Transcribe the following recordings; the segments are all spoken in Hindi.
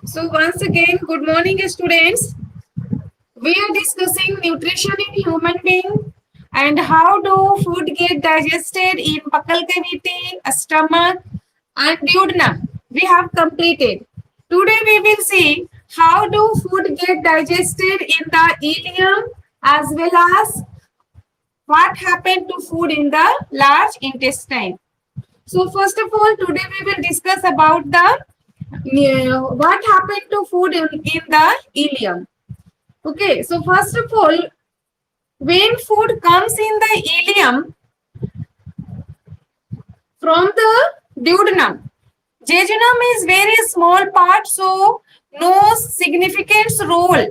So once again, good morning students. We are discussing nutrition in human being and how do food get digested in buccal cavity, stomach and duodenum. We have completed. Today we will see how do food get digested in the ileum as well as what happened to food in the large intestine. So first of all, today we will discuss about the what happened to food in the ileum. Okay, so first of all, when food comes in the ileum from the duodenum, jejunum is very small part, so no significant role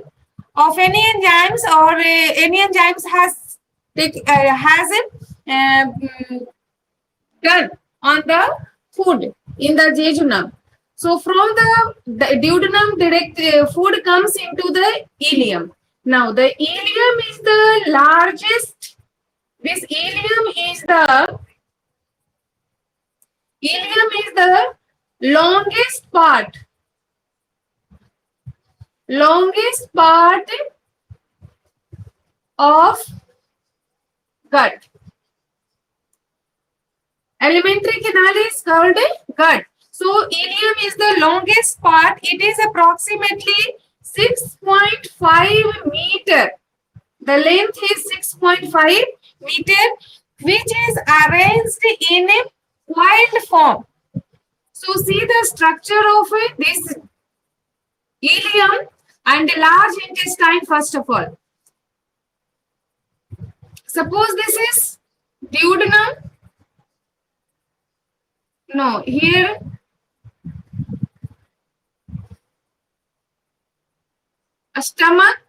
of any enzymes or any enzymes has it done on the food in the jejunum. So from the duodenum, direct food comes into the ileum. Now the ileum is the largest. This ileum is the longest part of gut. Alimentary canal is called gut. So ileum is the longest part. It is approximately 6.5 meter. The length is 6.5 meter, which is arranged in a coiled form. So see the structure of this ileum and the large intestine first of all. Suppose this is duodenum. No, here a stomach.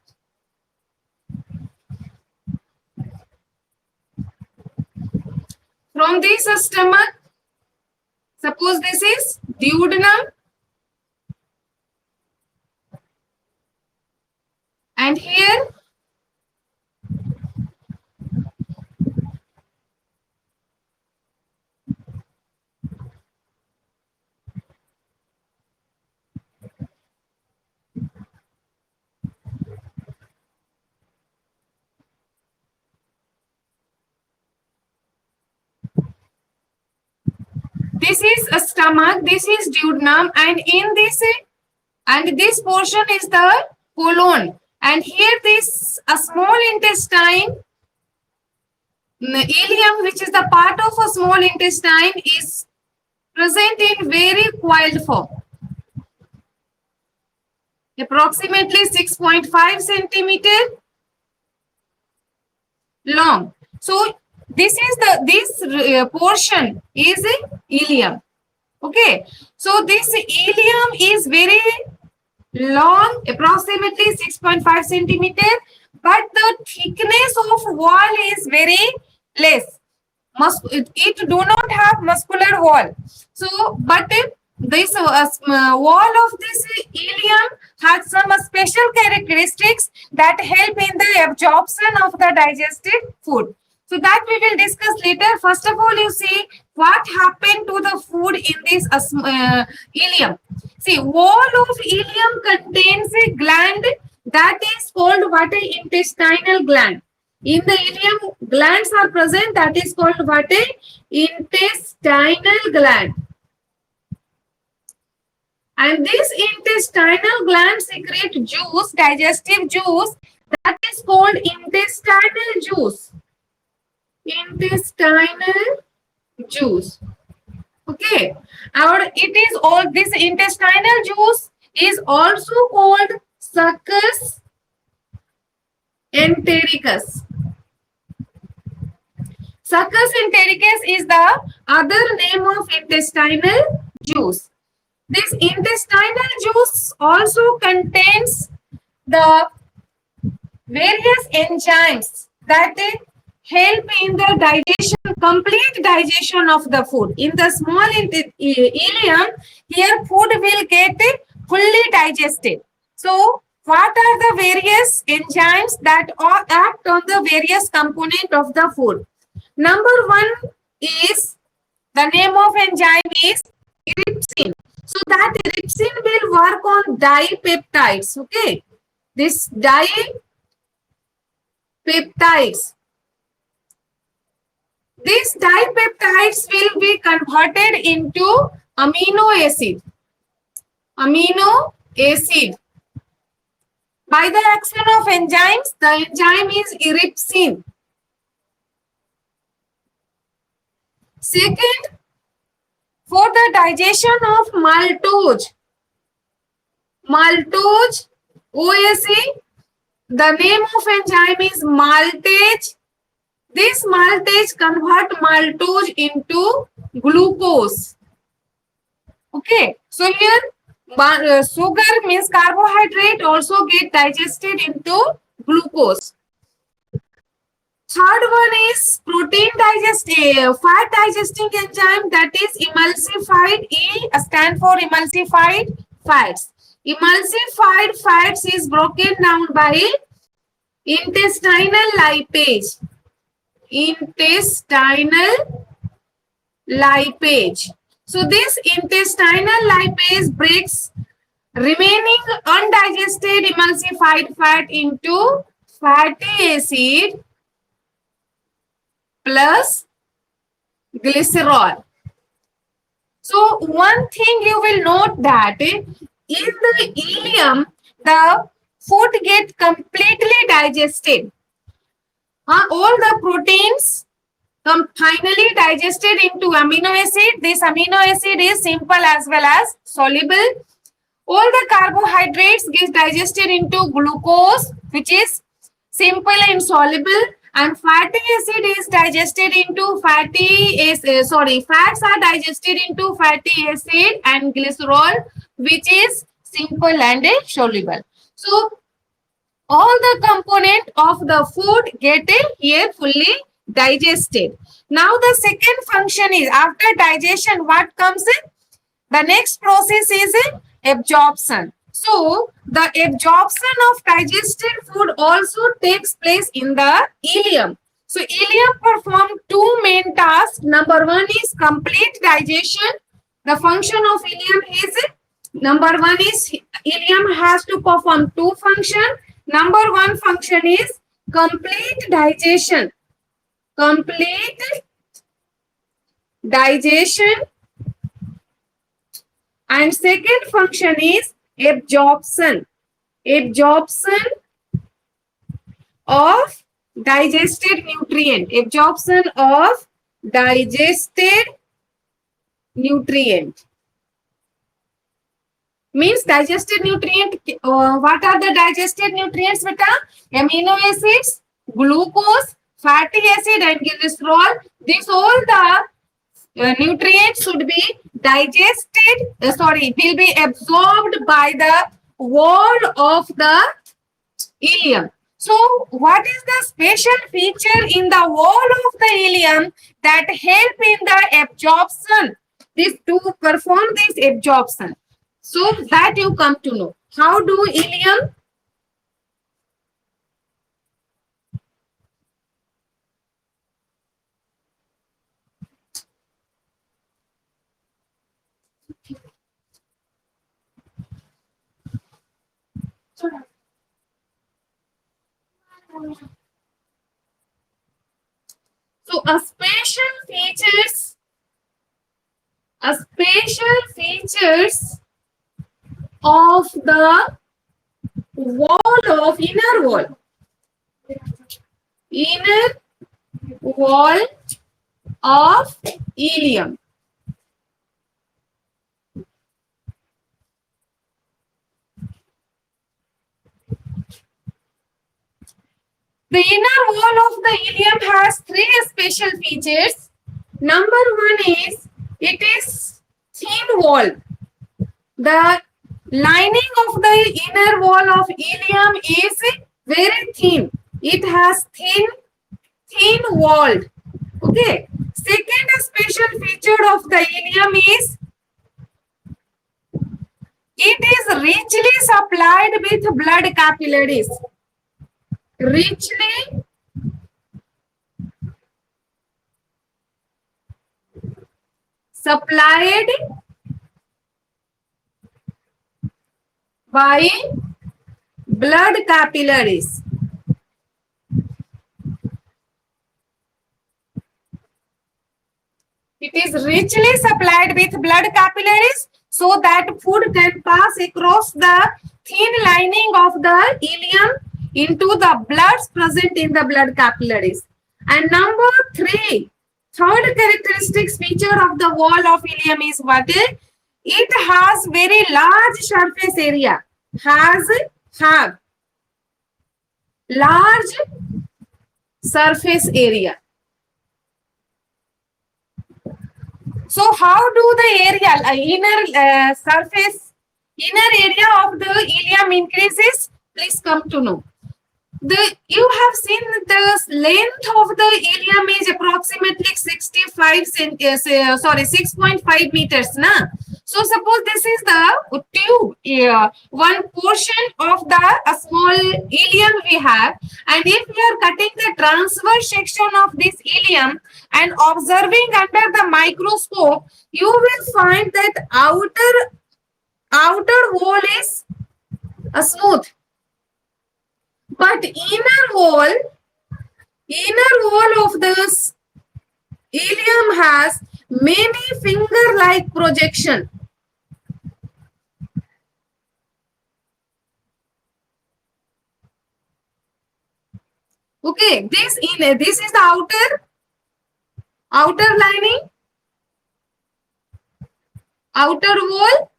From this stomach, suppose this is duodenum. And here this is a stomach, this is duodenum, and in this portion is the colon, and here this a small intestine, ileum, which is the part of a small intestine, is present in very coiled form, approximately 6.5 centimeter long. So this portion is ileum. Okay, so this ileum is very long, approximately 6.5 centimeter, but the thickness of wall is very less. It do not have muscular wall. So, but this wall of this ileum has some special characteristics that help in the absorption of the digested food. So that we will discuss later. First of all, you see what happened to the food in this ileum. See, wall of ileum contains a gland that is called what? A intestinal gland. In the ileum, glands are present that is called what? A intestinal gland. And this intestinal gland secrete juice, digestive juice, that is called intestinal juice. Intestinal juice. Okay. It is all this intestinal juice is also called succus entericus. Succus entericus is the other name of intestinal juice. This intestinal juice also contains the various enzymes that help in the digestion, complete digestion of the food. In the small ileum, here food will get fully digested. So, what are the various enzymes that act on the various component of the food? Number one is, the name of enzyme is trypsin. So that ellipsin will work on dipeptides. Okay, this dipeptides. These dipeptides will be converted into amino acid. Amino acid. By the action of enzymes, the enzyme is ellipsin. Second, for the digestion of maltose, OAC, the name of enzyme is maltase. This maltase convert maltose into glucose. Okay, so here sugar means carbohydrate also get digested into glucose. Third one is fat digesting enzyme, that is emulsified. E stand for emulsified fats. Emulsified fats is broken down by intestinal lipase. Intestinal lipase. So this intestinal lipase breaks remaining undigested emulsified fat into fatty acid plus glycerol. So one thing you will note that in the ileum, the food get completely digested. All the proteins come finally digested into amino acid. This amino acid is simple as well as soluble. All the carbohydrates get digested into glucose, which is simple and soluble, and fatty acid is digested into fats are digested into fatty acid and glycerol, which is simple and soluble. So all the component of the food get here fully digested. Now the second function is, after digestion, what comes in? The next process is absorption. So the absorption of digested food also takes place in the ileum. So ileum perform two main tasks. Number one is complete digestion. The function of ileum is, number one is ileum has to perform two functions. Number one function is complete digestion. Complete digestion. And second function is absorption. Absorption of digested nutrient. Absorption of digested nutrient. Means digested nutrient. What are the digested nutrients, beta? Amino acids, glucose, fatty acid and glycerol. These all the nutrients should be digested, will be absorbed by the wall of the ileum. So what is the special feature in the wall of the ileum that help in the absorption, this to perform this absorption? So that you come to know. How do ileum so a special features of the inner wall of ileum. The inner wall of the ileum has three special features. Number one is, it is thin wall. The lining of the inner wall of ileum is very thin. It has thin walled. Okay. Second special feature of the ileum is, it is richly supplied with blood capillaries. Richly supplied by blood capillaries. It is richly supplied with blood capillaries so that food can pass across the thin lining of the ileum into the bloods present in the blood capillaries. And number three, third characteristic feature of the wall of ileum is what? It has very large surface area. Have large surface area. So how do the area, inner area of the ileum increases? Please come to know. You have seen the length of the ileum is approximately 6.5 meters. Na? So suppose this is the tube, one portion of the small ileum we have, and if we are cutting the transverse section of this ileum and observing under the microscope, you will find that outer wall is smooth. But inner wall of this ileum has many finger-like projection. Okay, this is the outer lining, outer wall,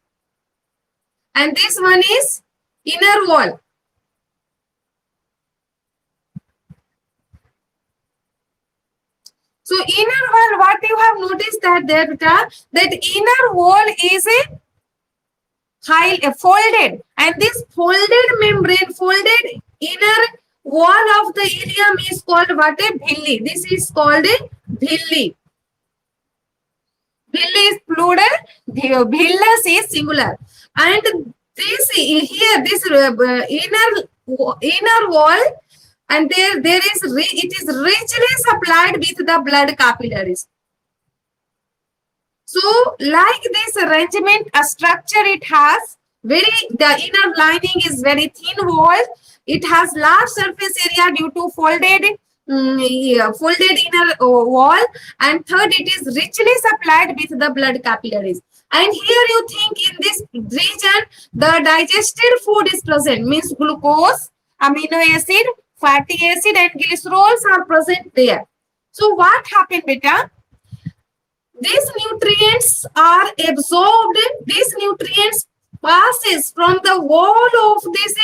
and this one is inner wall. So inner wall, what you have noticed that inner wall is folded, and this folded membrane, folded inner wall of the ileum is called what? A villi. This is called a villi. Villi is plural, villus is singular, and this here, this inner wall, and it is richly supplied with the blood capillaries. So, like this arrangement, a structure it has the inner lining is very thin wall. It has large surface area due to folded inner wall, and third, it is richly supplied with the blood capillaries. And here you think in this region, the digested food is present, means glucose, amino acid, fatty acid, and glycerols are present there. So what happened, beta? These nutrients are absorbed. These nutrients passes from the wall of this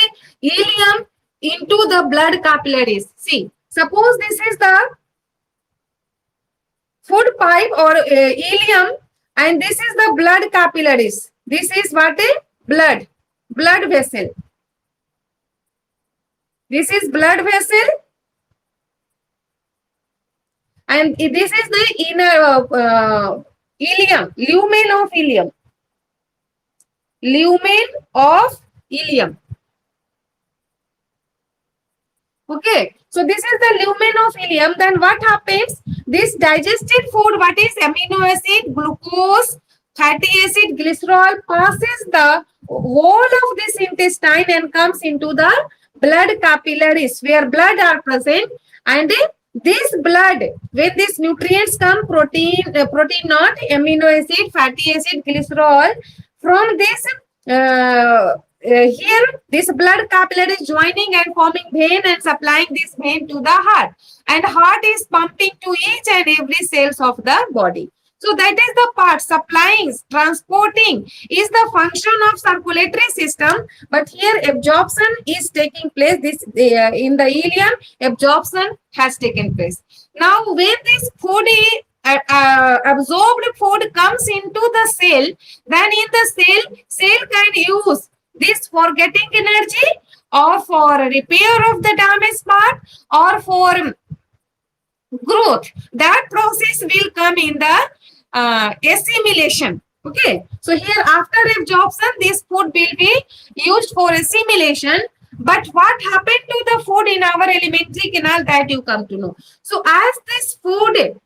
ileum into the blood capillaries. See, suppose this is the food pipe or ileum, and this is the blood capillaries. This is what? A blood vessel. This is blood vessel, and this is the inner ileum, lumen of ileum. Lumen of ileum. Okay, so this is the lumen of ileum. Then what happens? This digested food, what is amino acid, glucose, fatty acid, glycerol, passes the wall of this intestine and comes into the blood capillaries where blood are present, and this blood, when these nutrients come, protein not, amino acid, fatty acid, glycerol, from this here this blood capillary is joining and forming vein and supplying this vein to the heart, and heart is pumping to each and every cells of the body. So that is the part, supplying, transporting is the function of circulatory system, but here absorption is taking place. This in the ileum, absorption has taken place. Now when this food absorbed food comes into the cell, then in the cell can use this for getting energy, or for repair of the damaged part, or for growth. That process will come in the assimilation. Okay, so here after absorption, this food will be used for assimilation. But what happened to the food in our alimentary canal, that you come to know. So as this food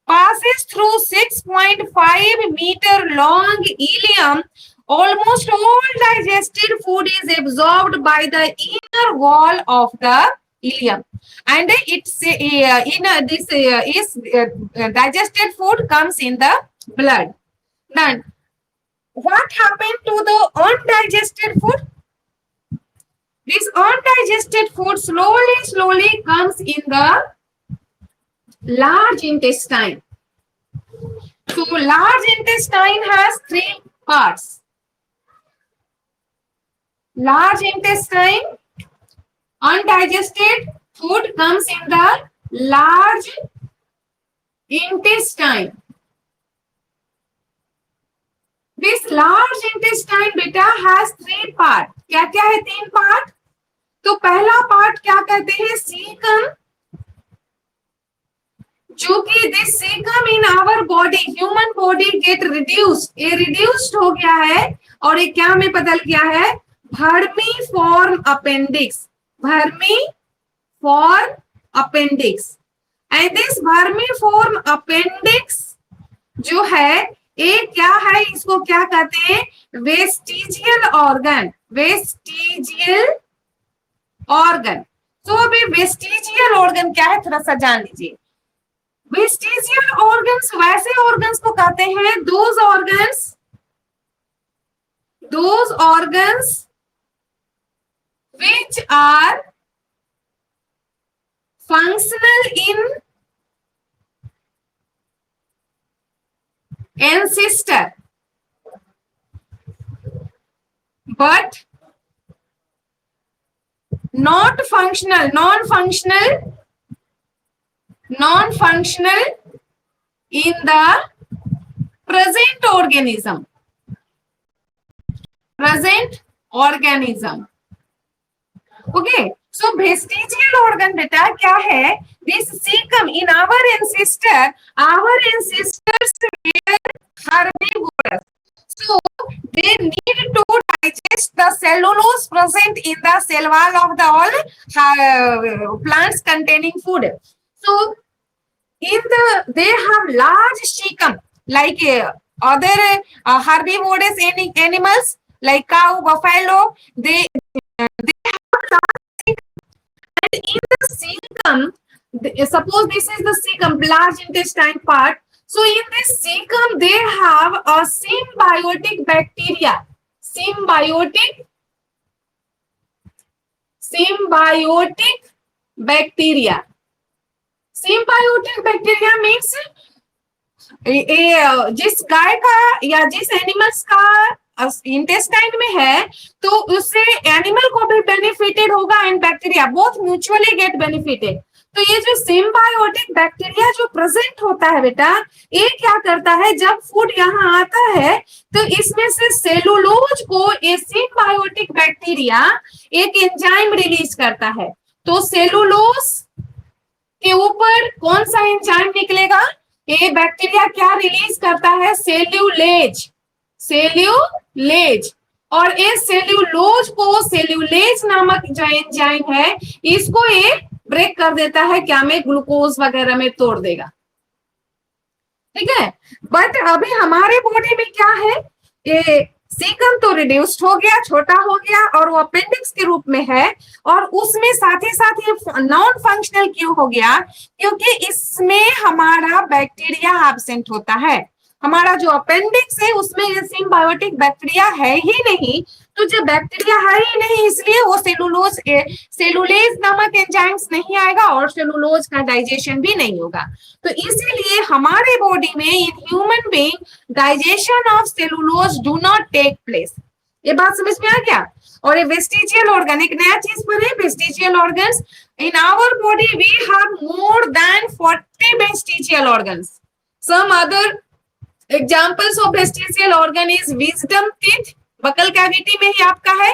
passes through 6.5 meter long ileum, almost all digested food is absorbed by the inner wall of the ileum, and it's this is digested food comes in the blood. Then what happened to the undigested food? This undigested food slowly comes in the large intestine. So large intestine has 3 parts. Large intestine, undigested food comes in the large intestine. This large intestine beta has 3 part. क्या क्या है 3 part? तो पहला पार्ट क्या कहते हैं? सीकम, जो कि this caecum in our body, human body get reduced, ये रिड्यूस्ड हो गया है और ये क्या में बदल गया है? Vermiform appendix, vermiform appendix. And this vermiform appendix जो है ये क्या है? इसको क्या कहते हैं? Vestigial organ, vestigial organ. तो अभी वेस्टिजियल ऑर्गन क्या है थोड़ा सा जान लीजिए। वेस्टिजियल ऑर्गन्स वैसे ऑर्गन्स को कहते हैं those organs which are functional in ancestor but not functional, non-functional in the present organism. Okay, so vestigial organ beta क्या है? This cecum in our ancestors were herbivorous, so they need to digest the cellulose present in the cell wall of the all plants containing food. So they have large cecum like other herbivorous animals like cow, buffalo. They and in the cecum, suppose this is the cecum, large intestine part. So in this cecum they have a symbiotic bacteria. Symbiotic means जिस गाय का या जिस एनिमल्स का इंटेस्टाइन में है तो उससे एनिमल को भी बेनिफिटेड होगा and bacteria both mutually get benefited. तो ये जो सिम्बायोटिक बैक्टीरिया जो प्रेजेंट होता है बेटा, ये क्या करता है? जब फूड यहाँ आता है तो इसमें से सेलुलोज को ये सिम्बायोटिक बैक्टीरिया एक एंजाइम रिलीज करता है। तो सेलुलोज के ऊपर कौन सा एंजाइम निकलेगा? ये बैक्टीरिया क्या रिलीज करता है? सेल्यूलेज और इस सेल्यूलोज को, सेल्यूलेज नामक जो एंजाइम है इसको ये ब्रेक कर देता है, क्या में? ग्लूकोज वगैरह में तोड़ देगा। ठीक है, बट अभी हमारे बॉडी में क्या है? ये सीकम तो रिड्यूस्ड हो गया, छोटा हो गया और वो अपेंडिक्स के रूप में है और उसमें साथ ही साथ ये नॉन फंक्शनल क्यों हो गया? क्योंकि इसमें हमारा बैक्टीरिया एब्सेंट होता है। हमारा जो अपेंडिक्स है उसमें ये सिम्बायोटिक बैक्टीरिया है ही नहीं, तो जब बैक्टीरिया है ही नहीं इसलिए वो सेलुलेज नामक एंजाइम्स नहीं आएगा और सेलुलोज का डाइजेशन भी नहीं होगा। तो इसीलिए हमारे बॉडी में in human being digestion of cellulose do not take place. ये बात समझ में आ गया? और ये वेस्टिजियल ऑर्गन एक नया चीज पर है। Vestigial organs in our body we have more than 40 vestigial organs. Some other examples of vestigial organ is wisdom teeth, buccal cavity में ही आपका है।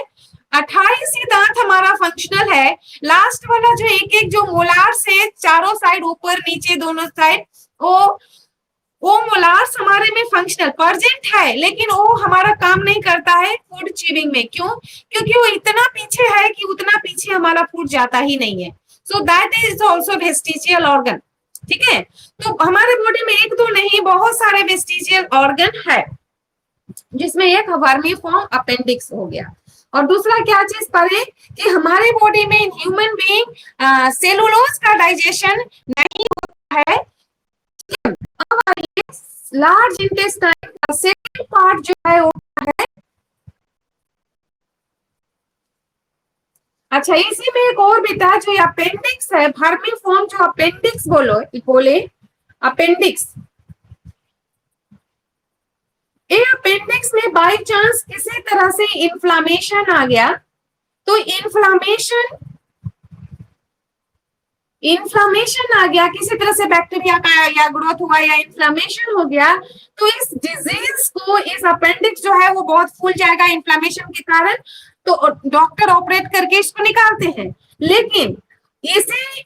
28 ही दांत हमारा फंक्शनल है। लास्ट वाला जो एक जो मोलार से चारों साइड ऊपर नीचे दोनों साइड वो मोलार्स हमारे में फंक्शनल प्रेजेंट है, लेकिन वो हमारा काम नहीं करता है फूड चीविंग में। क्यों? क्योंकि वो इतना पीछे है कि उतना पीछे हमारा फूड जाता ही नहीं है। So that is also vestigial organ. ठीक है, तो हमारे बॉडी में एक दो नहीं बहुत सारे वेस्टिजियल ऑर्गन है। जिसमें एक वर्मी फॉर्म अपेंडिक्स हो गया। और दूसरा क्या चीज पढ़े कि हमारे बॉडी में ह्यूमन बीइंग सेलुलोज का डाइजेशन नहीं होता है। अब आइए लार्ज इंटेस्टाइन का सेकंड पार्ट जो है वो है, अच्छा इसी में एक और भी था जो अपेंडिक्स है, वर्मी फॉर्म जो अपेंडिक्स बोले अपेंडिक्स, ये अपेंडिक्स में बाय चांस किसी तरह से इन्फ्लामेशन आ गया, तो इन्फ्लामेशन आ गया, किसी तरह से बैक्टीरिया का या ग्रोथ हुआ या इन्फ्लामेशन हो गया, तो इस डिजीज को, इस अपेंडिक्स जो है वो बहुत फूल जाएगा इन्फ्लामेशन के कारण, तो डॉक्टर ऑपरेट करके इसको निकालते हैं। लेकिन इसी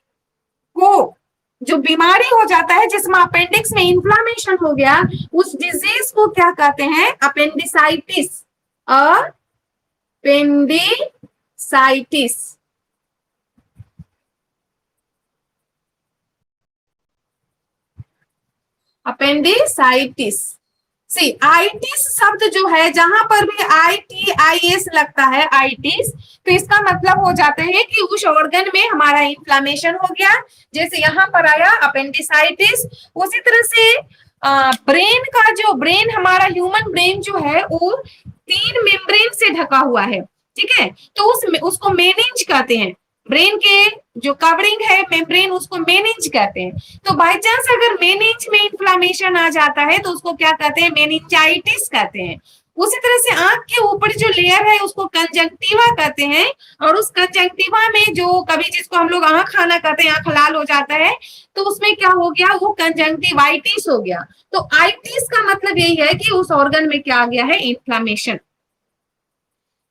को जो बीमारी हो जाता है जिसमें अपेंडिक्स में इन्फ्लामेशन हो गया, उस डिजीज को क्या कहते हैं? अपेंडिसाइटिस। अपेंडिसाइटिस। अपेंडिसाइटिस। सी आइटिस शब्द जो है, जहां पर भी ITIS लगता है आइटिस, तो इसका मतलब हो जाता है कि उस ऑर्गन में हमारा इन्फ्लामेशन हो गया, जैसे यहाँ पर आया अपेंडिसाइटिस। उसी तरह से ब्रेन का जो ब्रेन, हमारा ह्यूमन ब्रेन जो है वो 3 मेम्ब्रेन से ढका हुआ है, ठीक है, तो उसको मेनिंज कहते हैं। ब्रेन के जो कवरिंग है मेम्ब्रेन, उसको मेनिंज कहते हैं। तो बाय चांस अगर मेनिंज में इन्फ्लामेशन आ जाता है तो उसको क्या कहते हैं? मेनिंजाइटिस कहते हैं। उसी तरह से आंख के ऊपर जो लेयर है उसको कंजंक्टिवा कहते हैं, और उस कंजंक्टिवा में जो कभी जिसको हम लोग आंख खाना कहते हैं, आंख लाल हो जाता है, तो उसमें क्या हो गया? वो कंजंक्टिवाइटिस हो गया। तो आइटिस का मतलब यही है कि उस ऑर्गन में क्या आ गया है? इन्फ्लामेशन।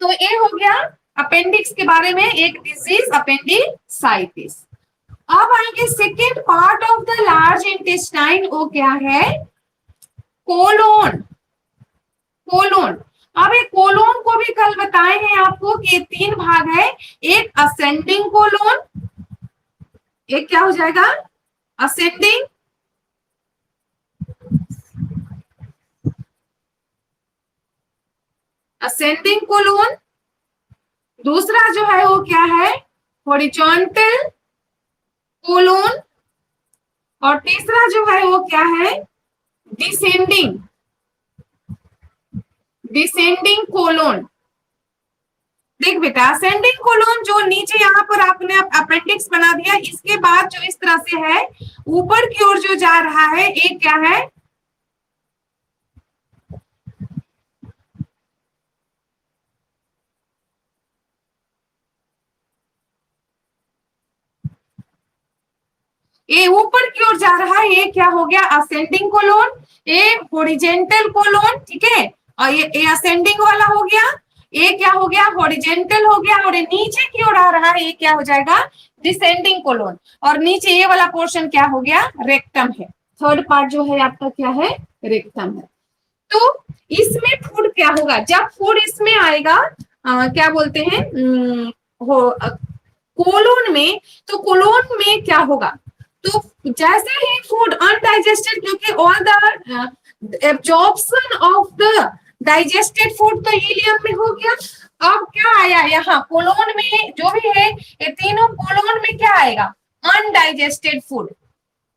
तो ये हो गया अपेंडिक्स के बारे में एक डिजीज, अपेंडिसाइटिस। अब आएंगे second part of the large intestine, वो क्या है? कोलोन। कोलोन। अब एक कोलोन को भी कल बताए हैं आपको कि 3 भाग है। एक असेंडिंग कोलोन, एक क्या हो जाएगा? Ascending, ascending colon. दूसरा जो है वो क्या है? Horizontal colon. और तीसरा जो है वो क्या है? Descending, descending colon. देख बेटा, असेंडिंग कोलोन जो नीचे यहाँ पर आपने अपेंडिक्स बना दिया, इसके बाद जो इस तरह से है ऊपर की ओर जो जा रहा है, एक क्या है? ये ऊपर की ओर जा रहा है, ये क्या हो गया? Ascending colon. ये हॉरिजेंटल कोलोन, ठीक है, और ये असेंडिंग वाला हो गया। ये क्या हो गया? हॉरिजेंटल हो गया। और ये नीचे की ओर आ रहा है, ये क्या हो जाएगा? Descending colon. और नीचे ये वाला पोर्शन क्या हो गया? रेक्टम है। थर्ड पार्ट जो है आपका क्या है? रेक्टम है। तो इसमें फूड क्या होगा? जब फूड इसमें आएगा, क्या बोलते हैं, कोलोन में, तो कोलोन में क्या होगा? तो जैसे ही फूड अनडाइजेस्टेड, क्योंकि all the absorption of the digested food तो इलियम में हो गया। अब क्या आया यहाँ कोलोन में? जो भी है ये तीनों कोलोन में क्या आएगा? Undigested food,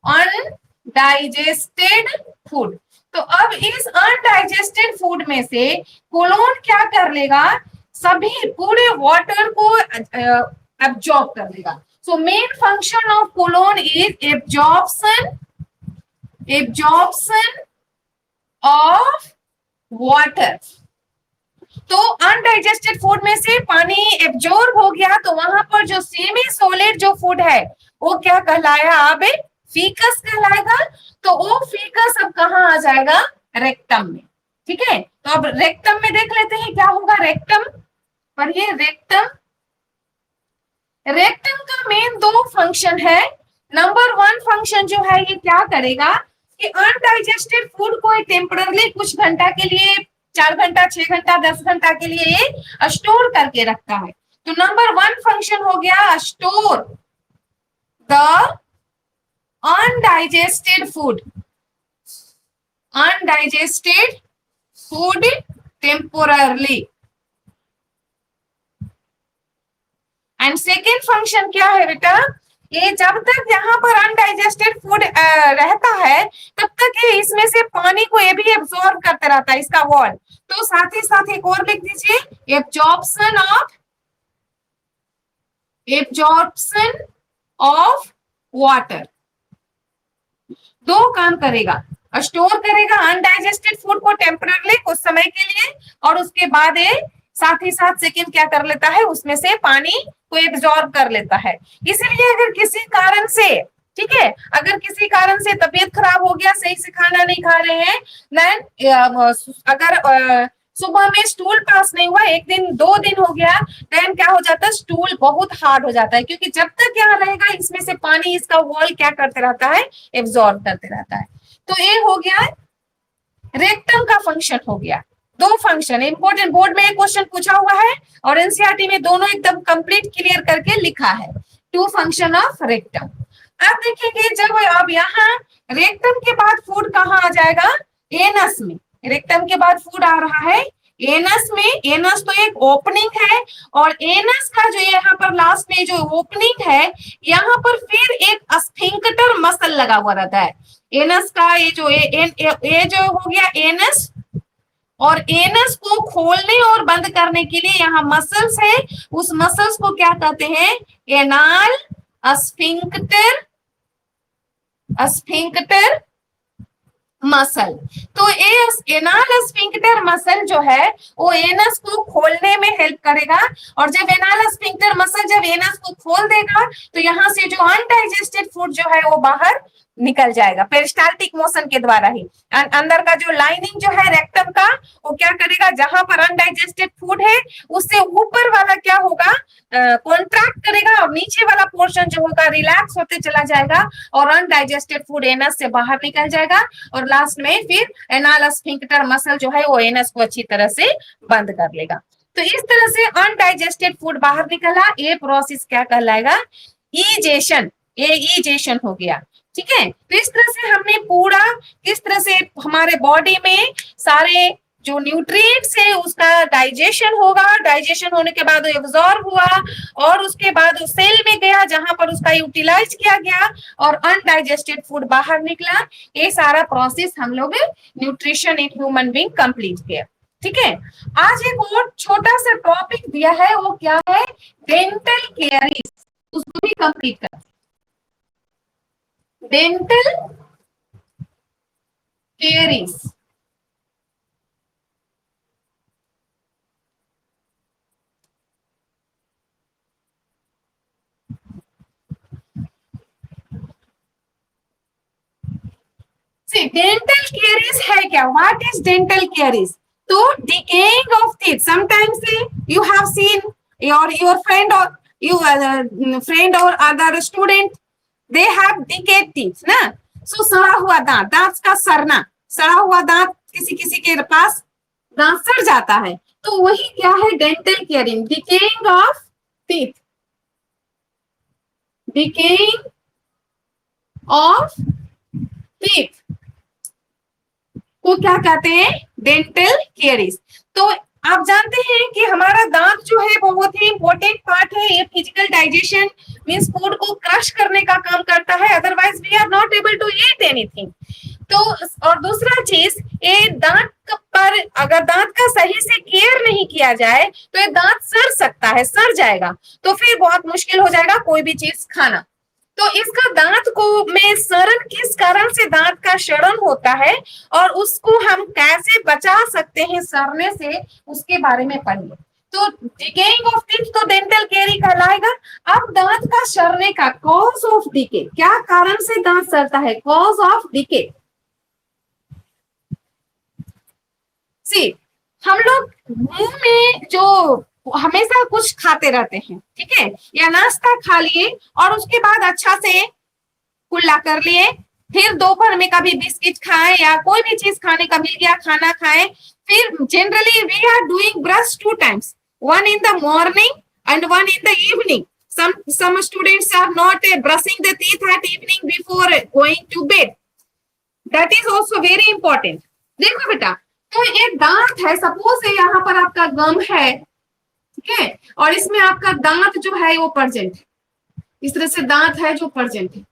undigested food. तो अब इस अनडाइजेस्टेड फूड में से कोलोन क्या कर लेगा? सभी पूरे वाटर को एब्जॉर्ब कर लेगा। So main function of colon is absorption of water. तो अनडाइजेस्टेड फूड में से पानी एब्जॉर्ब हो गया, तो वहां पर जो सेमी सॉलिड जो फूड है वो क्या कहलाया? अब फीकस कहलाएगा। तो वो फीकस अब कहाँ आ जाएगा? रेक्टम में, ठीक है। तो अब रेक्टम में देख लेते हैं क्या होगा। रेक्टम पर ये रेक्टम, रेक्टम का मेन 2 फंक्शन है। नंबर 1 फंक्शन जो है ये क्या करेगा कि अनडाइजेस्टेड फूड को टेम्पररली कुछ घंटा के लिए, 4 घंटा, 6 घंटा, 10 घंटा के लिए ये स्टोर करके रखता है। तो नंबर 1 फंक्शन हो गया store the undigested food, undigested food temporarily. And second function क्या है बेटा, ये जब तक यहाँ पर अनडाइजेस्टेड फूड रहता है तब तक ये इसमें से पानी को ये भी एब्जॉर्ब करते रहता है, इसका वॉल। तो साथ ही साथ एक और लिख दीजिए, एब्जॉर्प्शन ऑफ वाटर। दो काम करेगा, स्टोर करेगा अनडाइजेस्टेड फूड को टेम्पररली कुछ समय के लिए, और उसके बाद ये साथ ही साथ सेकंड क्या कर लेता है, उसमें से पानी को एब्जॉर्ब कर लेता है। इसलिए अगर किसी कारण से, ठीक है, अगर किसी कारण से तबीयत खराब हो गया, सही से खाना नहीं खा रहे हैं, देन अगर सुबह में स्टूल पास नहीं हुआ, एक दिन 2 दिन हो गया, देन क्या हो जाता है, स्टूल बहुत हार्ड हो जाता है, क्योंकि जब तक यहाँ रहेगा इसमें से पानी इसका वॉल क्या करते रहता है, एब्जॉर्ब करते रहता है। तो ये हो गया रेक्टम का फंक्शन हो गया। दो फंक्शन इंपॉर्टेंट, बोर्ड में एक क्वेश्चन पूछा हुआ है और एनसीईआरटी में दोनों एकदम कंप्लीट क्लियर करके लिखा है, 2 फंक्शन ऑफ रेक्टम। अब देखेंगे जब अब यहाँ रेक्टम के बाद फूड कहाँ आ जाएगा, एनस में। रेक्टम के बाद फूड आ रहा है एनस में। एनस तो एक ओपनिंग है, और एनस का जो यहाँ पर लास्ट में जो ओपनिंग है, यहाँ पर फिर एक स्फिंक्टर मसल लगा हुआ रहता है। एनस का ये जो हो गया एनस, और एनस को खोलने और बंद करने के लिए यहाँ मसल्स है, उस मसल्स को क्या कहते हैं, एनाल स्फिंक्टर मसल। तो एनाल स्फिंक्टर मसल जो है वो एनस को खोलने में हेल्प करेगा, और जब एनाल स्फिंक्टर मसल जब एनस को खोल देगा तो यहाँ से जो अनडाइजेस्टेड फूड जो है वो बाहर निकल जाएगा पेरिस्टाल्टिक मोशन के द्वारा ही। अंदर का जो लाइनिंग जो है रेक्टम का, वो क्या करेगा, जहां पर अनडाइजेस्टेड फूड है उससे ऊपर वाला क्या होगा, कॉन्ट्रैक्ट करेगा, और नीचे वाला पोर्शन जो होगा रिलैक्स होते चला जाएगा, और अनडाइजेस्टेड फूड एनस से बाहर निकल जाएगा, और लास्ट में फिर एनाल स्फिंक्टर मसल जो है वो एनस को अच्छी तरह से बंद कर लेगा। तो इस तरह से अनडाइजेस्टेड फूड बाहर निकला, ये प्रोसेस क्या कहलाएगा, ईजेशन। ये ईजेशन हो गया, ठीक है। तो इस तरह से हमने पूरा किस तरह से हमारे बॉडी में सारे जो न्यूट्रिएंट्स है उसका डाइजेशन होगा, डाइजेशन होने के बाद एब्जॉर्ब हुआ, और उसके बाद वो सेल में गया जहां पर उसका यूटिलाइज किया गया, और अनडाइजेस्टेड फूड बाहर निकला। ये सारा प्रोसेस हम लोग nutrition in human being complete किया, ठीक है। आज एक और छोटा सा टॉपिक दिया है, वो क्या है, डेंटल केयरिस, उसको भी कंप्लीट कर। डेंटल केयरिस, डेंटल केयरिस है क्या, व्हाट इज डेंटल केयरिस। तो decaying of teeth, sometimes you have seen your friend or other student, they have decayed teeth ना, सो सड़ा हुआ दांत, दांत का सड़ना, सड़ा हुआ दांत किसी किसी के पास दांत सड़ जाता है, तो वही क्या है, dental caring, decaying of teeth, decaying of teeth को क्या कहते हैं, डेंटल केयरिस। तो आप जानते हैं कि हमारा दांत जो है बहुत ही इंपॉर्टेंट पार्ट है, ये फिजिकल डाइजेशन मींस फूड को क्रश करने का काम करता है, otherwise we are not able to eat anything. तो और दूसरा चीज, ये दांत पर अगर दांत का सही से केयर नहीं किया जाए तो ये दांत सड़ सकता है, सड़ जाएगा, तो फिर बहुत मुश्किल हो जाएगा कोई भी चीज खाना। तो इसका दांत को में सड़न, किस कारण से दांत का सड़न होता है और उसको हम कैसे बचा सकते हैं सड़ने से, उसके बारे में पढ़िए। तो डिकेइंग ऑफ टीथ तो डेंटल केयर ही कहलाएगा। अब दांत का सड़ने का कॉज ऑफ डिके, क्या कारण से दांत सड़ता है, कॉज ऑफ डिके। सी, हम लोग मुंह में जो हमेशा कुछ खाते रहते हैं, ठीक है, या नाश्ता खा लिए और उसके बाद अच्छा से कुल्ला कर लिए, फिर दोपहर में कभी बिस्किट खाएं या कोई भी चीज खाने का मिल गया खाना खाएं, फिर generally we are doing brush 2 times, one in the morning and one in the evening. Some students are not brushing the teeth at evening before going to bed. That is also very important. देखो बेटा, तो ये दांत है, सपोज यहाँ पर आपका गम है, ठीक है, और इसमें आपका दांत जो है वो प्रेजेंट है, इस तरह से दांत है जो प्रेजेंट है।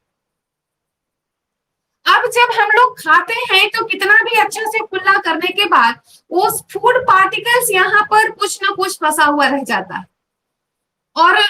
अब जब हम लोग खाते हैं तो कितना भी अच्छा से कुल्ला करने के बाद उस फूड पार्टिकल्स यहाँ पर कुछ ना कुछ फंसा हुआ रह जाता है, और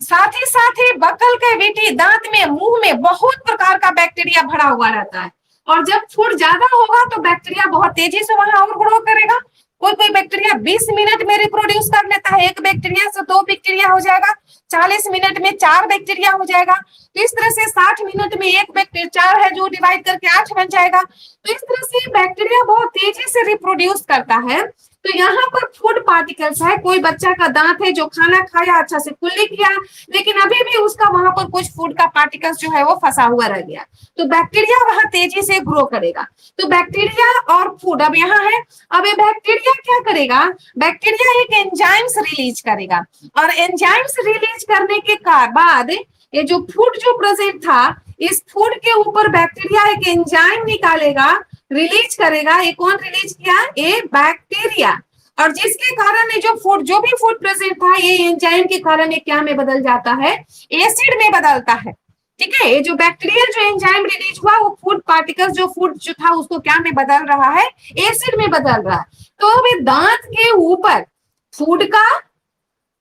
साथ ही बकल कैविटी, दांत में, मुंह में बहुत प्रकार का बैक्टीरिया भरा हुआ रहता है, और जब फूड ज्यादा होगा तो बैक्टीरिया बहुत तेजी से वहां और ग्रो करेगा। कोई कोई बैक्टीरिया 20 मिनट में रिप्रोड्यूस कर लेता है, एक बैक्टीरिया से 2 बैक्टीरिया हो जाएगा, 40 मिनट में 4 बैक्टीरिया हो जाएगा, तो इस तरह से 60 मिनट में एक बैक्टीरिया, 4 है जो डिवाइड करके 8 बन जाएगा। तो इस तरह से बैक्टीरिया बहुत तेजी से रिप्रोड्यूस करता है। तो यहाँ पर फूड पार्टिकल्स है, कोई बच्चा का दांत है जो खाना खाया, अच्छा से कुल्ली किया, लेकिन अभी भी उसका वहां पर कुछ फूड का पार्टिकल्स जो है वो फंसा हुआ रह गया, तो बैक्टीरिया वहां तेजी से ग्रो करेगा। तो बैक्टीरिया और फूड अब यहाँ है, अब ये बैक्टीरिया क्या करेगा, बैक्टीरिया एक एंजाइम्स रिलीज करेगा, और एंजाइम्स रिलीज करने के बाद ये जो फूड जो प्रेजेंट था, इस फूड के ऊपर बैक्टीरिया एक एंजाइम निकालेगा, रिलीज करेगा। ये कौन रिलीज किया, ये बैक्टीरिया, और जिसके कारण ये जो भी फूड प्रेजेंट था, ये एंजाइम के कारण ये क्या में बदल जाता है, एसिड में बदलता है। ठीक है, ये जो बैक्टीरियल जो एंजाइम रिलीज हुआ, वो फूड पार्टिकल्स जो फूड जो था उसको क्या में बदल रहा है, एसिड में बदल रहा है। तो अभी दांत के ऊपर फूड का,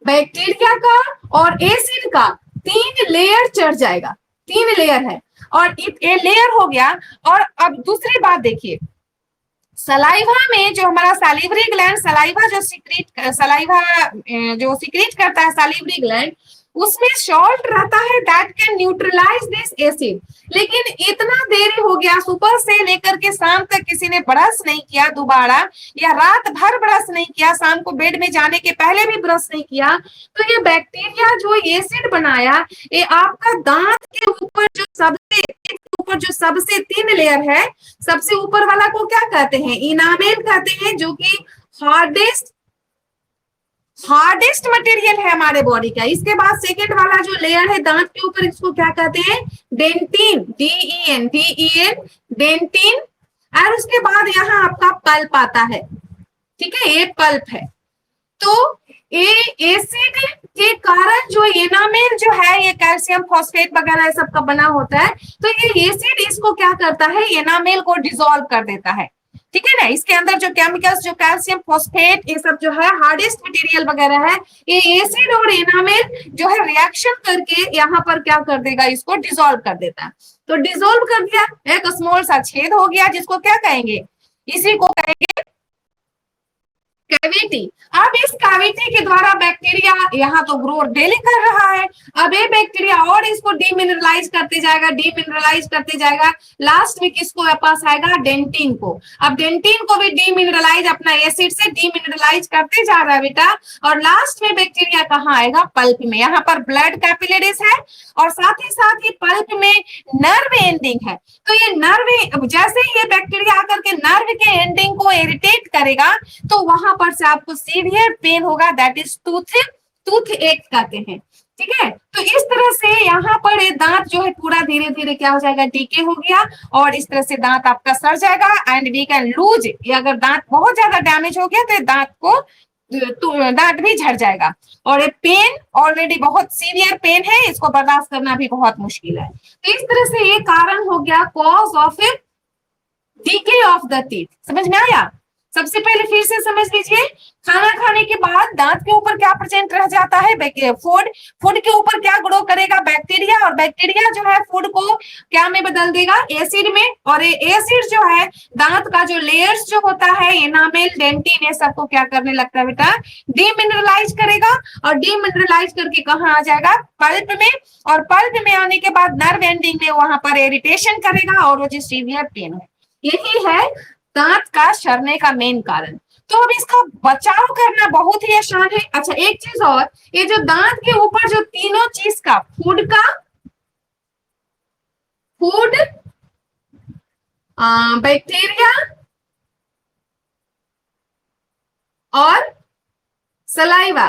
बैक्टीरिया का और एसिड का 3 लेयर चढ़ जाएगा, 3 लेयर है, और ये लेयर हो गया। और अब दूसरी बात देखिए, सलाइवा में जो हमारा सैलिवरी ग्लैंड, सलाइवा जो सीक्रेट करता है सैलिवरी ग्लैंड, उसमें सॉल्ट रहता है that can neutralise this acid. लेकिन इतना देरी हो गया, सुबह से लेकर के शाम तक किसी ने ब्रश नहीं किया दोबारा, या रात भर ब्रश नहीं किया, शाम को बेड में जाने के पहले भी ब्रश नहीं किया, तो ये बैक्टीरिया जो एसिड बनाया, ये आपका दांत के ऊपर जो सबसे 3 लेयर है, सबसे ऊपर वाला को क्या कहते हैं, इनामेल कहते हैं, जो कि हार्डेस्ट मटेरियल है हमारे बॉडी का। इसके बाद सेकेंड वाला जो लेयर है दांत के ऊपर, इसको क्या कहते हैं, डेंटिन, DEN, डेंटिन। और उसके बाद यहाँ आपका पल्प आता है, ठीक है, ये पल्प है। तो ये एसिड के कारण जो एनामेल जो है, ये कैल्शियम फॉस्फेट वगैरह सबका बना होता है, तो ये एसिड इसको क्या करता है, एनामेल को डिसॉल्व कर देता है। ठीक है ना, इसके अंदर जो केमिकल्स, जो कैल्शियम फॉस्फेट, ये सब जो है हार्डेस्ट मटेरियल वगैरह है, ये एसिड और एनामेल जो है रिएक्शन करके यहाँ पर क्या कर देगा, इसको डिसॉल्व कर देता है। तो डिसॉल्व कर दिया, एक स्मॉल सा छेद हो गया, जिसको क्या कहेंगे, इसी को कहेंगे कैविटी। अब इस कैविटी के द्वारा बैक्टीरिया यहाँ तो ग्रो डेली कर रहा है, अब ये बैक्टीरिया और इसको डीमिनरलाइज करते जाएगा, लास्ट में किसको पास आएगा, डेंटिन को। अब डेंटिन को भी डीमिनरलाइज, अपना एसिड से डीमिनरलाइज करते जा रहा है बेटा, और लास्ट में बैक्टीरिया कहाँ आएगा, पल्प में। यहाँ पर ब्लड कैपिलरीज है, और साथ ही पल्प में नर्व एंडिंग है। तो ये नर्व, जैसे ही ये बैक्टीरिया आकर के नर्व के एंडिंग को इरिटेट करेगा, तो वहां पर से आपको सीवियर पेन होगा, दैट इज टूथ एक कहते हैं। ठीक है, तो इस तरह से यहाँ पर ये दांत जो है पूरा धीरे धीरे क्या हो जाएगा, डीके हो गया, और इस तरह से दांत आपका सड़ जाएगा, एंड वी कैन लूज। अगर दांत बहुत ज्यादा डैमेज हो गया तो दांत को दांत भी झड़ जाएगा, और ये पेन ऑलरेडी बहुत सीवियर पेन है, इसको बर्दाश्त करना भी बहुत मुश्किल है। तो इस तरह से ये कारण हो गया cause of DK of the teeth. समझ में आया? सबसे पहले फिर से समझ लीजिए, खाना खाने के बाद दांत के ऊपर क्या प्रेजेंट रह जाता है, फूड के ऊपर क्या ग्रो करेगा, बैक्टीरिया, और बैक्टीरिया जो है फूड को क्या में बदल देगा, एसिड में। और ये एसिड जो है दांत का जो लेयर्स जो होता है, एनामेल, डेंटिन, ये सबको क्या करने लगता है बेटा, डीमिनरलाइज करेगा, और डीमिनरलाइज करके कहाँ आ जाएगा, पल्प में। और पल्प में आने के बाद नर्व एंडिंग में वहां पर इरिटेशन करेगा, और वो जो सीवियर पेन है, यही है दांत का सड़ने का मेन कारण। तो अब इसका बचाव करना बहुत ही आसान है। अच्छा, एक चीज और, ये जो दांत के ऊपर जो तीनों चीज का, फूड, बैक्टीरिया और सलाइवा,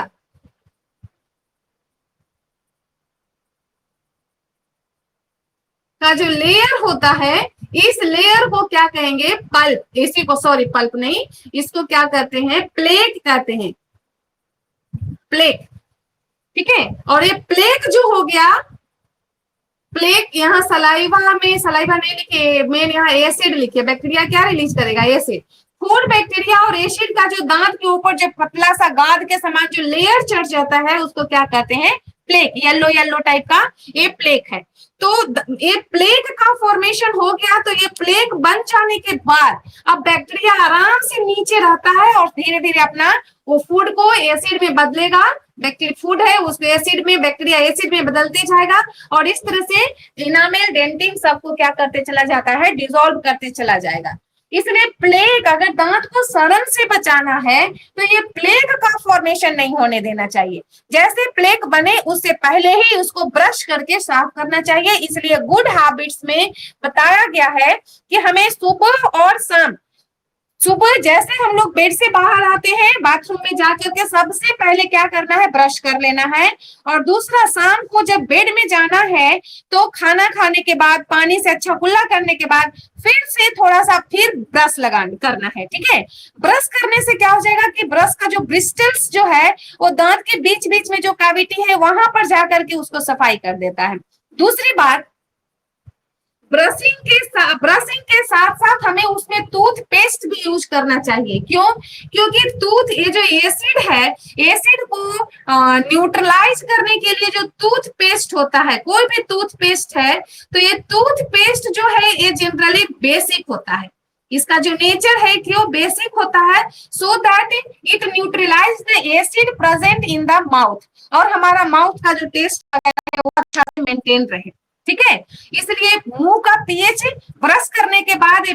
का जो लेयर होता है, इस लेयर को क्या कहेंगे, पल्प, इसी को, सॉरी पल्प नहीं, इसको क्या कहते हैं, प्लेक कहते हैं, प्लेक, ठीक है। और ये प्लेक जो हो गया, प्लेक यहाँ सलाइवा में, सलाइवा नहीं लिखे, मैंने यहाँ एसिड लिखे, बैक्टीरिया क्या रिलीज करेगा, एसिड। फूड बैक्टीरिया और एसिड का जो दांत के ऊपर जो पतला सा गाद के समान जो लेयर चढ़ जाता है उसको क्या कहते हैं, प्लेक, येलो येलो टाइप का, ये प्लेक है। तो ये प्लेक का फॉर्मेशन हो गया, तो ये प्लेक बन जाने के बाद अब बैक्टीरिया आराम से नीचे रहता है और धीरे धीरे अपना वो फूड को एसिड में बदलेगा, बैक्टीरिया फूड है उसको एसिड में, बैक्टीरिया एसिड में बदलते जाएगा और इस तरह से इनामेल, डेंटिन सबको क्या करते चला जाता है, डिसॉल्व करते चला जाएगा। इसलिए प्लेग, अगर दांत को सड़न से बचाना है तो ये प्लेग का फॉर्मेशन नहीं होने देना चाहिए। जैसे प्लेग बने उससे पहले ही उसको ब्रश करके साफ करना चाहिए। इसलिए गुड हैबिट्स में बताया गया है कि हमें सुबह और शाम, सुबह जैसे हम लोग बेड से बाहर आते हैं, बाथरूम में जाकर के सबसे पहले क्या करना है, ब्रश कर लेना है। और दूसरा, शाम को जब बेड में जाना है तो खाना खाने के बाद पानी से अच्छा कुल्ला करने के बाद फिर से थोड़ा सा फिर ब्रश करना है, ठीक है। ब्रश करने से क्या हो जाएगा कि ब्रश का जो ब्रिस्टल्स जो है वो दांत के बीच बीच में जो कैविटी है वहां पर जाकर के उसको सफाई कर देता है। दूसरी बात, ब्रशिंग के साथ साथ हमें उसमें टूथपेस्ट भी यूज करना चाहिए। क्यों? क्योंकि ये जो एसिड है, एसिड को न्यूट्रलाइज करने के लिए जो टूथपेस्ट होता है, कोई भी टूथपेस्ट है, तो ये टूथपेस्ट जो है ये जनरली बेसिक होता है, इसका जो नेचर है कि वो बेसिक होता है, so that it neutralise the acid present in the mouth, और हमारा माउथ का जो टेस्ट है वो अच्छा से मेंटेन रहे, ठीक है। इसलिए मुंह का पीएच ब्रश करने के बाद,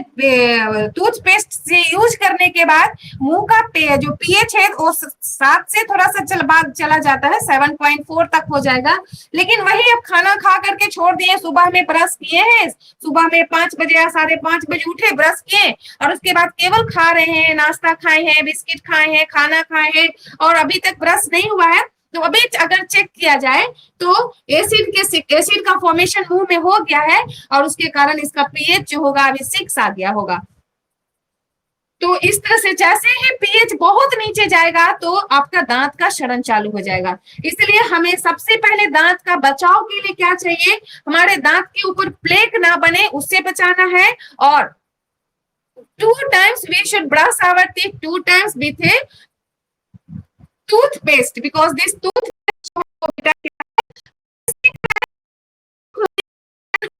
टूथपेस्ट से यूज करने के बाद मुंह का जो पीएच है वो 7 से थोड़ा सा चला जाता है, 7.4 तक हो जाएगा। लेकिन वही अब खाना खा करके छोड़ दिए, सुबह में ब्रश किए हैं, सुबह में 5 बजे या 5:30 बजे उठे, ब्रश किए और उसके बाद केवल खा रहे हैं, नाश्ता खाए हैं, बिस्किट खाए हैं, खाना खाए हैं और अभी तक ब्रश नहीं हुआ है, तो अभी अगर चेक किया जाए तो एसिड का फॉर्मेशन मुंह में हो गया है और उसके कारण इसका पीएच जो होगा अभी 6 आ गया होगा। तो इस तरह से जैसे ही पीएच बहुत नीचे जाएगा तो आपका दांत का सड़न चालू हो जाएगा। इसलिए हमें सबसे पहले दांत का बचाव के लिए क्या चाहिए, हमारे दांत के ऊपर प्लेक ना बने उससे बचाना है। और 2 times we should brush our teeth 2 times with a toothpaste, because this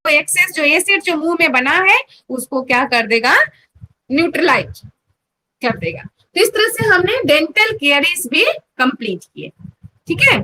excess जो एसिड जो मुंह में बना है उसको क्या कर देगा, न्यूट्रलाइज कर देगा। तो इस तरह से हमने डेंटल केयरीज भी कंप्लीट किए, ठीक है।